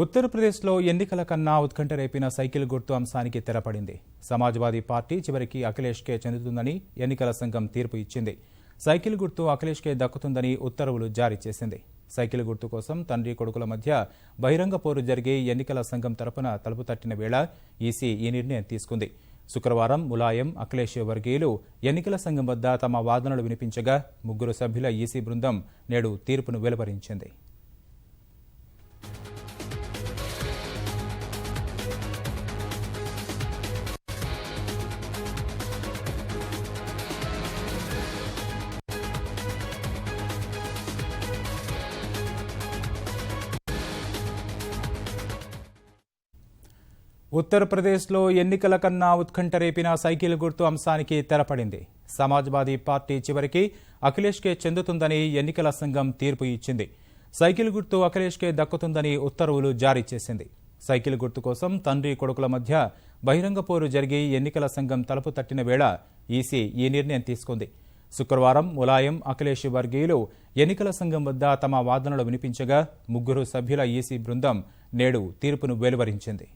ఉత్తరప్రదేశ్లో ఎన్నికల కన్నా ఉత్కంఠ రేపిన సైకిల్ గుర్తు అంశానికి తెరపడింది. సమాజ్వాదీ పార్టీ చివరికి అఖిలేష్కే చెందుతుందని ఎన్నికల సంఘం తీర్పు ఇచ్చింది. సైకిల్ గుర్తు అఖిలేష్కే దక్కుతుందని ఉత్తర్వులు జారీ చేసింది. సైకిల్ గుర్తు కోసం తండ్రి కొడుకుల మధ్య బహిరంగ పోరు జరిగే ఎన్నికల సంఘం తరపున తలుపు తట్టిన వేళ ఈసీ ఈ నిర్ణయం తీసుకుంది. శుక్రవారం ములాయం, అఖిలేష్ వర్గీయులు ఎన్నికల సంఘం వద్ద తమ వాదనలు వినిపించగా 3 సభ్యుల ఈసీ బృందం నేడు తీర్పును వెలువరించింది. ఉత్తరప్రదేశ్లో ఎన్నికల కన్నా ఉత్కంఠ రేపిన సైకిల్ గుర్తు అంశానికి తెరపడింది. సమాజ్వాదీ పార్టీ చివరికి అఖిలేష్కే చెందుతుందని ఎన్నికల సంఘం తీర్పు ఇచ్చింది. సైకిల్ గుర్తు అఖిలేష్కే దక్కుతుందని ఉత్తర్వులు జారీ చేసింది. సైకిల్ గుర్తు కోసం తండ్రి కొడుకుల మధ్య బహిరంగ పోరు జరిగి ఎన్నికల సంఘం తలుపు తట్టిన వేళ ఈసీ ఈ నిర్ణయం తీసుకుంది. శుక్రవారం ములాయం, అఖిలేష్ వర్గీయులు ఎన్నికల సంఘం వద్ద తమ వాదనలు వినిపించగా 3 సభ్యుల ఈసీ బృందం నేడు తీర్పును వెలువరించింది.